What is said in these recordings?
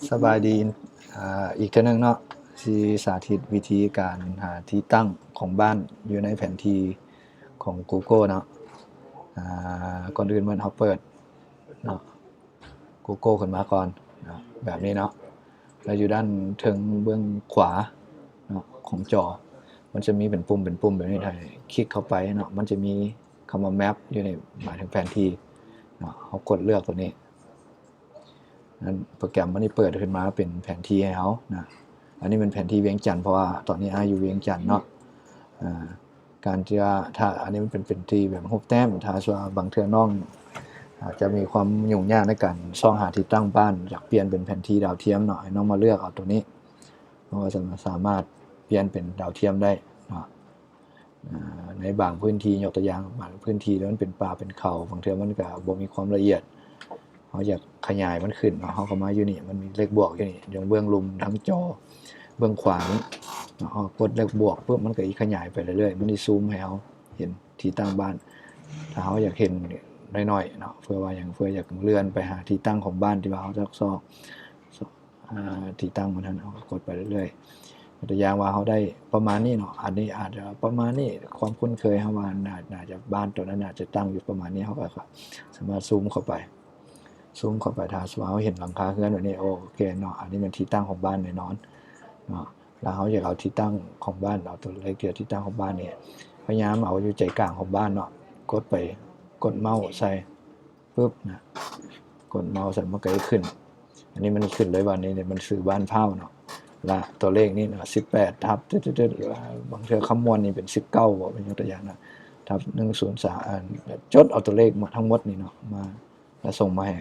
สบายดีอีกเทื่อนึงเนาะสิสาธิตวิธีการหาที่ตั้งของบ้านอยู่ในแผนที่ของ Google เนาะก่อนอื่นมันเราเปิดเนาะ Google ขึ้นมาก่อนเนาะแบบนี้เนาะแล้วอยู่ด้านเทิงเบื้องขวาเนาะของจอมันจะมีเป็นปุ่มแบบนี้ให้คลิกเข้าไปเนาะมันจะมีคำว่า Map อยู่ในหมายถึงแผนที่เนาะเรากดเลือกตัวนี้นั้นโปรแกรมมันนี่เปิดขึ้นมาเป็นแผนที่ให้เรานะอันนี้เป็นแผนที่เวียงจันทน์เพราะว่าตอนนี้อยู่เวียงจันทน์เนาะการที่ว่าถ้าอันนี้มันเป็นแผนที่แบบรูปแต้มถ้าว่าบางเทื่อน้องอาจจะมีความยุ่งยากในการซ่องหาที่ตั้งบ้านอยากเปลี่ยนเป็นแผนที่ดาวเทียมเนาะให้น้องมาเลือกเอาตัวนี้เพราะว่าสามารถเปลี่ยนเป็นดาวเทียมได้เนาะในบางพื้นที่ยกตัวอย่างบางพื้นที่แล้วมันเป็นป่าเป็นเขาบางเทื่อมันก็บ่มีความละเอียดเราอยากขยายมันขึ้นเนาะเราก็มาอยู่นี่มันมีเลขบวกอยู่นี่อย่างเบื้องลุมทั้งจอเบื้องขวานี้กดเลขบวกปุ๊บมันก็ขยายไปเรื่อยๆมันสิซูมให้เราเห็นที่ตั้งบ้านถ้าเราอยากเห็นน้อยๆเนาะเพื่อว่าอย่างเพื่ออยากเลื่อนไปหาที่ตั้งของบ้านที่ว่าเราจะซอกที่ตั้งมันนั้นเราก็กดไปเรื่อยๆตัวอย่างว่าเราได้ประมาณนี้เนาะอันนี้อาจจะประมาณนี้ความคุ้นเคยเราว่าน่าจะบ้านตัวนั้นน่าจะตั้งอยู่ประมาณนี้เราก็สามารถซูมเข้าไปถ้าสมมุติเราเห็นหลังคาเรือนแบบนี้โอเคเนาะอันนี้เป็นที่ตั้งของบ้านแน่นอนเนาะแล้วเราอยากเอาที่ตั้งของบ้านเอาตัวเลขที่ตั้งของบ้านนี่พยายามเอาอยู่ใจกลางของบ้านเนาะกดเมาส์ใส่ปึ๊บนะกดเมาส์ใส่มันก็จะขึ้นอันนี้มันขึ้นเลยว่านี้มันคือบ้านเผาเนาะและตัวเลขนี่เนาะ18ทับบางเทื่อคำนวณนี่เป็น19บ่เป็นยกตัวอย่างนะทับ103จดเอาตัวเลขมาทั้งหมดนี่เนาะมาแล้วส่งมาให้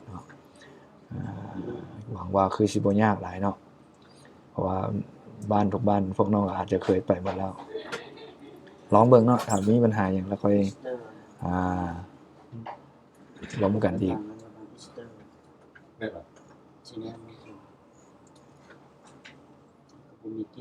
เนาะหวังว่าคือสิบ่ยากหลายเนาะเพราะว่าบ้านทุกบ้านพวกน้องอาจจะเคยไปมาแล้วลองเบิ่งเนาะถ้ามีปัญหาหยังแล้วค่อยล้มกันอีกได้ป่ะทีเนี้ยมี